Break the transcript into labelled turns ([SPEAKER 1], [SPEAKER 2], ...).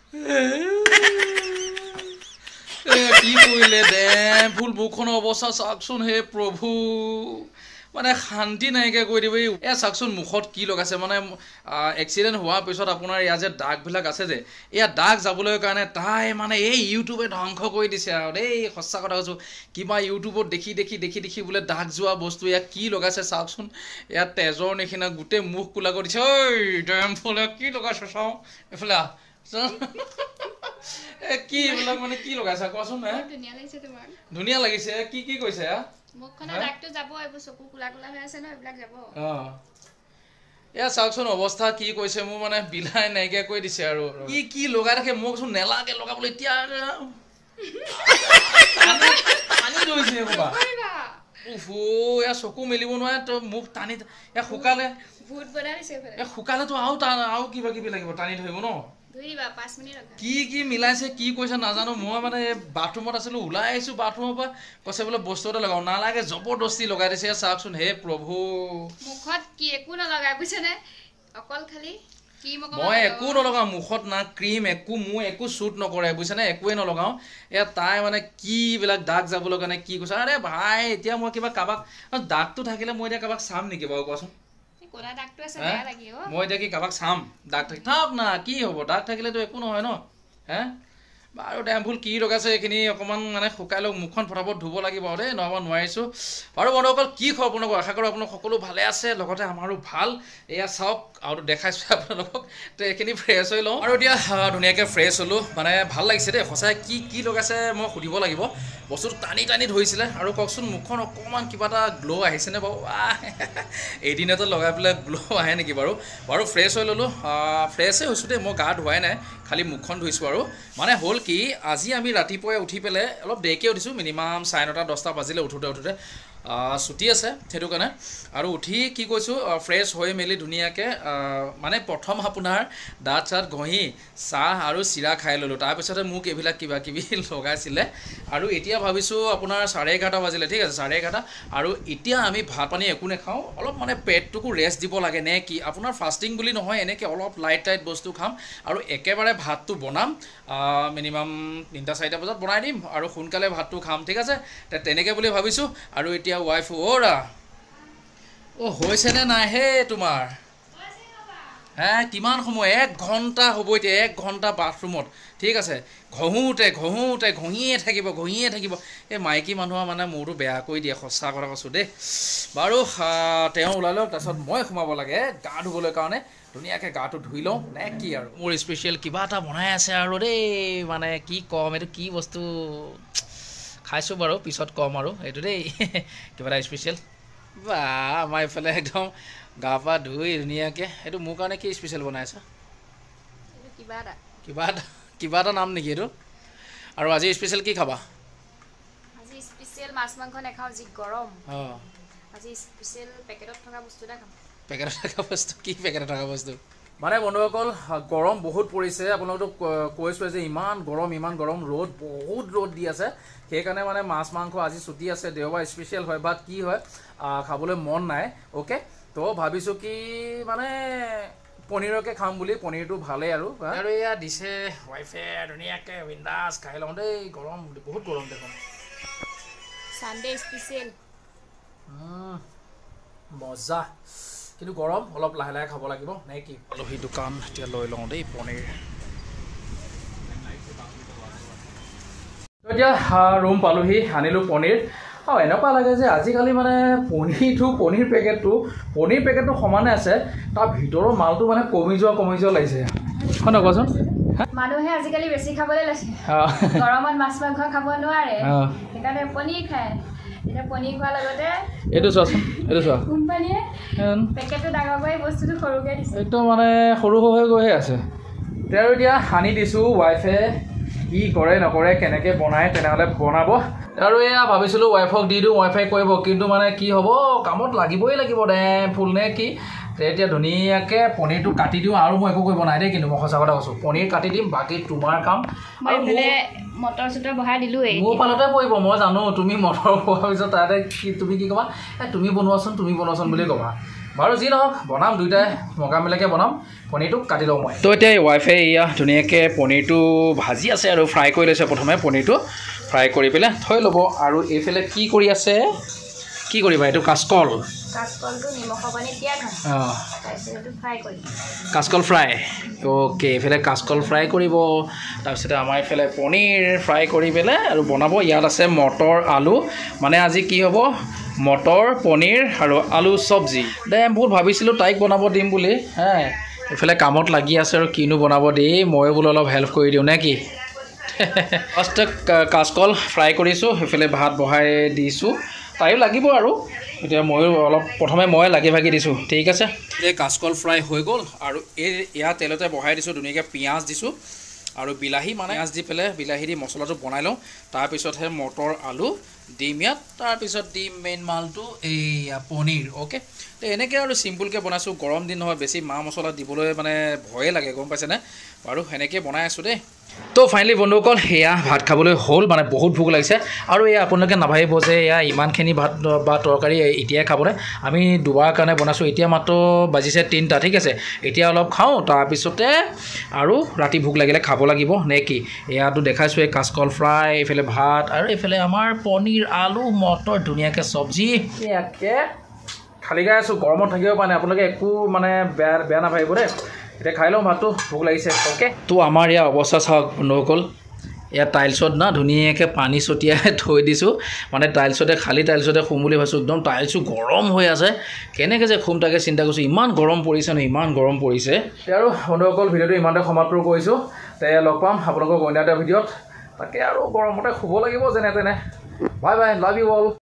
[SPEAKER 1] কি কৰিলে দে ফুল মুখনৰ অৱস্থা চাওকচোন হে প্ৰভু মানে শান্তি নাইকিয়া কৰি দিব এয়া চাওকচোন মুখত কি লগাইছে মানে এক্সিডেণ্ট হোৱাৰ পিছত আপোনাৰ ইয়াত যে দাগবিলাক আছে যে এয়া দাগ যাবলৈ কাৰণে তাই মানে এই ইউটিউবে ধ্বংস কৰি দিছে আৰু দেই সঁচা কথা কৈছোঁ কিবা ইউটিউবত দেখি বোলে দাগ যোৱা বস্তু ইয়াত কি লগাইছে চাওকচোন ইয়াত তেজৰ নিচিনা গোটেই মুখ কোলা কৰি দিছে ঐ ডেম ফুলে কি লগাইছে চাওঁ এইফালে কি এইবিলাক মানে কি লগাইছা কোৱাচোন ধুনীয়া লাগিছে কি কি কৈছে এয়া চাওকচোন অৱস্থা কি কৈছে মোৰ মানে বিলাই নাইকিয়া কৰি দিছে আৰু কি লগাই ৰাখে মোক চোন নেলাগে লগাবলৈ এতিয়া এয়া চকু মেলিব নোৱাৰে তই মুখ টানি এয়া শুকালেতো আৰু কিবা কিবি লাগিব টানি ধৰিব ন কি মিলাইছে কি কৈছে নাজানো মই মানে বাথৰুমত আছিলো ওলাই আহিছো বাথৰুমৰ পৰা কৈছে বোলে বস্তু এটা লগাও নালাগে জবৰদস্তি লগাই দিছে চাওকচোন হে প্ৰভু
[SPEAKER 2] মুখত কি একো নলগাই বুজিছেনে অকল খালি কি
[SPEAKER 1] মই একো নলগাও মুখত না ক্ৰীম মোৰ একো শ্বুট নকৰে বুজিছেনে একোৱে নলগাও এয়া তাই মানে কি বিলাক দাগ যাবলৈ কাৰণে কি কৈছে আৰে ভাই এতিয়া মই কিবা কাৰোবাক দাগটো থাকিলে মই এতিয়া কাৰোবাক চাম নেকি বাৰু কোৱাচোন মই এতিয়া কি কাৰোবাক চাম দাগ থাকি থাক না কি হ'ব দাগ থাকিলেতো একো নহয় ন হে বাৰু ডেম ফুল কি লগাইছে এইখিনি অকণমান মানে শুকাই লওক মুখখন ফটাফট ধুব লাগিব আৰু দেই নহ'ব নোৱাৰিছোঁ বাৰু বন্ধুসকল কি খবৰ আপোনালোকক আশা কৰোঁ আপোনালোক সকলো ভালে আছে লগতে আমাৰো ভাল এয়া চাওক আৰু দেখাইছোঁ আপোনালোকক তো এইখিনি ফ্ৰেছ হৈ লওঁ আৰু এতিয়া ধুনীয়াকৈ ফ্ৰেছ হ'লোঁ মানে ভাল লাগিছে দেই সঁচাই কি লগাইছে মই সুধিব লাগিব বস্তুটো টানি ধৰিছিলে আৰু কওকচোন মুখখন অকণমান কিবা এটা গ্ল' আহিছেনে বাৰু এদিনতে লগাই পেলাই গ্ল' আহে নেকি বাৰু ফ্ৰেছ হৈ ল'লোঁ ফ্ৰেছেই হৈছোঁ দেই মই গা ধুৱাই নাই খালি মুখখন ধুইছোঁ আৰু মানে হ'ল কি আজি আমি ৰাতিপুৱাই উঠি পেলাই অলপ দেৰিকৈ উঠিছোঁ মিনিমাম 9:30 10টা বাজিলে উঠোঁতে ছুটি আছে সেইটো কাৰণে আৰু উঠি কি কৈছোঁ ফ্ৰেছ হৈ মেলি ধুনীয়াকৈ মানে প্ৰথম আপোনাৰ দাঁত চাত ঘঁহি চাহ আৰু চিৰা খাই ল'লোঁ তাৰপিছতে মোক এইবিলাক কিবা কিবি লগাইছিলে আৰু এতিয়া ভাবিছোঁ আপোনাৰ 11:30 বাজিলে ঠিক আছে 11:30 আৰু এতিয়া আমি ভাত পানী একো নাখাওঁ অলপ মানে পেটটোকো ৰেষ্ট দিব লাগে নে কি আপোনাৰ ফাষ্টিং বুলি নহয় এনেকৈ অলপ লাইট বস্তু খাম আৰু একেবাৰে ভাতটো বনাম মিনিমাম 3-4টা বজাত বনাই দিম আৰু সোনকালে ভাতটো খাম ঠিক আছে তেনেকৈ বুলি ভাবিছোঁ আৰু এতিয়া ৱাইফ হৈছেনে নাই হে তোমাৰ হে কিমান সময় 1 ঘণ্টা হ'ব এতিয়া 1 ঘণ্টা বাথৰুমত ঠিক আছে ঘঁহোতে ঘঁহিয়ে থাকিব এই মাইকী মানুহৰ মানে মোৰটো বেয়া কৰি দিয়ে সঁচা কথা কৈছোঁ দেই বাৰু তেওঁ ওলাই লওক তাৰপিছত মই সোমাব লাগে গা ধুবলৈ কাৰণে ধুনীয়াকৈ গাটো ধুই লওঁ নে কি আৰু মোৰ স্পেচিয়েল কিবা এটা বনাই আছে আৰু দেই মানে কি ক'ম এইটো কি বস্তু খাইছোঁ বাৰু পিছত ক'ম আৰু এইটো দেই কিবা এটা স্পেচিয়েল বা আমাৰ এইফালে একদম গা পা ধুই ধুনীয়াকৈ এইটো মোৰ কাৰণে কি স্পেচিয়েল বনাইছা কিবা এটা নাম নেকি এইটো আৰু আজি স্পেচিয়েল কি খাবা
[SPEAKER 2] আজি স্পেচিয়েল মাছ মাংস নাখাওঁ যি গৰম আজি স্পেচিয়েল পেকেটত থকা বস্তু এটা খাম
[SPEAKER 1] পেকেটত থকা বস্তু কি পেকেটত থকা বস্তু মানে বন্ধুসকল গৰম বহুত পৰিছে আপোনালোকক কৈছোঁ যে ইমান গৰম ৰ'দ বহুত ৰ'দ দি আছে সেইকাৰণে মানে মাছ মাংস আজি ছুটি আছে দেওবাৰ স্পেচিয়েল হয় বা কি হয় খাবলৈ মন নাই অ'কে তো ভাবিছোঁ কি মানে পনীৰকে খাম বুলি পনীৰটো ভালেই আৰু এয়া দিছে ৱাইফে ধুনীয়াকৈ বিন্দাছ খাই লওঁ দেই গৰম বহুত গৰম দেখোন
[SPEAKER 2] সানডে স্পেচিয়েল
[SPEAKER 1] মজা কিন্তু গৰম অলপ লাহে খাব লাগিব নে কি আলহী দোকান এতিয়া লৈ লওঁ দেই পনীৰ এতিয়া ৰুম পালোহি আনিলোঁ পনীৰ এনেকুৱা লাগে যে আজিকালি মানে পনীৰ পেকেটটো সমানে আছে তাৰ ভিতৰৰ মালটো মানে কমি যোৱা লাগিছে হয় নহয় কোৱাচোন
[SPEAKER 2] মানুহে আজিকালি বেছি খাবলৈ লৈছে গৰমত মাছ মাংস খাব নোৱাৰে সেইকাৰণে পনীৰ খায় এটা পনীৰ খোৱাৰ লগতে
[SPEAKER 1] এইটো চোৱাচোন
[SPEAKER 2] কোম্পানীয়ে পেকেটটো ডাঙৰ কৰি বস্তুটো সৰুকৈ দিছে
[SPEAKER 1] একদম মানে সৰু হৈ গৈহে আছে তেওঁ এতিয়া সানি দিছোঁ ৱাইফে কি কৰে নকৰে কেনেকৈ বনায় তেনেহ'লে বনাব আৰু এয়া ভাবিছিলোঁ ৱাইফক দি দিওঁ ৱাইফাই কৰিব কিন্তু মানে কি হ'ব কামত লাগিবই লাগিব দে ফুল নে কি এতিয়া ধুনীয়াকৈ পনীৰটো কাটি দিওঁ আৰু মই একো কৰিব নাই দেই কিন্তু মই সঁচা কথা কৈছোঁ পনীৰ কাটি দিম বাকী তোমাৰ কাম
[SPEAKER 2] আৰু মটৰ চটৰ বহাই দিলোঁৱেই
[SPEAKER 1] মোৰ পালতে পৰিব মই জানো তুমি মটৰ বহাৰ পিছত তাতে তুমি কি ক'বা তুমি বনোৱাচোন বুলি ক'বা বাৰু যি নহওক বনাম দুইটাই মকামিলাকে বনাম পনীৰটো কাটি লওঁ মই তো এতিয়া ৱাইফে এয়া ধুনীয়াকৈ পনীৰটো ভাজি আছে আৰু ফ্ৰাই কৰি লৈছে প্ৰথমে পনীৰটো ফ্ৰাই কৰি পেলাই থৈ ল'ব আৰু এইফালে কি কৰি আছে কি কৰিবা এইটো কাচকল
[SPEAKER 2] কাচকলটো নিমখৰ পানীত তিয়াই থ'ম তাৰপিছত এইটো ফ্ৰাই কৰিম
[SPEAKER 1] কাচকল ফ্ৰাই অ'কে এইফালে কাচকল ফ্ৰাই কৰিব তাৰপিছতে আমাৰ এইফালে পনীৰ ফ্ৰাই কৰি পেলাই আৰু বনাব ইয়াত আছে মটৰ আলু মানে আজি কি হ'ব মটৰ পনীৰ আৰু আলু চব্জি দে বহুত ভাবিছিলোঁ তাইক বনাব দিম বুলি হে এইফালে কামত লাগি আছে আৰু কিনো বনাব দেই ময়ো বোলো অলপ হেল্প কৰি দিওঁ নে কি ফাৰ্ষ্ট কাচকল ফ্ৰাই কৰিছোঁ সেইফালে ভাত বহাই দিছোঁ তাইও লাগিব আৰু এতিয়া ময়ো অলপ প্ৰথমে মই লাগি ভাগি দিছোঁ ঠিক আছে এই কাচকল ফ্ৰাই হৈ গ'ল আৰু এয়া তেলতে বহাই দিছোঁ ধুনীয়াকৈ পিঁয়াজ দিছোঁ আৰু বিলাহী মানে পিঁয়াজ দি পেলাই বিলাহী দি মছলাটো বনাই লওঁ তাৰপিছতহে মটৰ আলু দিম ইয়াত তাৰপিছত দিম মেইন মালটো এইয়া পনীৰ অ'কে তো এনেকৈ আৰু চিম্পুলকৈ বনাইছোঁ গৰম দিন নহয় বেছি মা মছলা দিবলৈ মানে ভয়ে লাগে গম পাইছেনে বাৰু সেনেকৈ বনাই আছোঁ দেই তো ফাইনেলি বন্ধুসকল সেয়া ভাত খাবলৈ হ'ল মানে বহুত ভোক লাগিছে আৰু এয়া আপোনালোকে নাভাবিব যে এয়া ইমানখিনি ভাত বা তৰকাৰী এতিয়াই খাবলৈ আমি দুবাৰ কাৰণে বনাইছোঁ এতিয়া মাত্ৰ বাজিছে 3টা ঠিক আছে এতিয়া অলপ খাওঁ তাৰপিছতে আৰু ৰাতি ভোক লাগিলে খাব লাগিব নে কি এয়াতো দেখাইছোঁ এই কাচকল ফ্ৰাই এইফালে ভাত আৰু এইফালে আমাৰ পনীৰ আলু মটৰ ধুনীয়াকৈ চব্জি ইয়াকে খালি গাই আছোঁ গৰমত থাকিব পৰা নাই আপোনালোকে একো মানে বেয়া নাভাবিব দেই এতিয়া খাই লওঁ ভাতটো ভোক লাগিছে অ'কে তো আমাৰ ইয়াৰ অৱস্থা চাওক বন্ধুসকল ইয়াত টাইলছত না ধুনীয়াকৈ পানী ছটিয়াই থৈ দিছোঁ মানে টাইলছতে খালী টাইলছতে শুম বুলি ভাবিছোঁ একদম টাইলছো গৰম হৈ আছে কেনেকৈ যে শুম তাকে চিন্তা কৰিছোঁ ইমান গৰম পৰিছে ন ইমান গৰম পৰিছে আৰু বন্ধুসকল ভিডিঅ'টো ইমানতে সমাপ্ত কৰিছোঁ তে লগ পাম আপোনালোকক অন্য এটা ভিডিঅ'ত তাকে আৰু গৰমতে শুব লাগিব যেনে তেনে bye bye love you all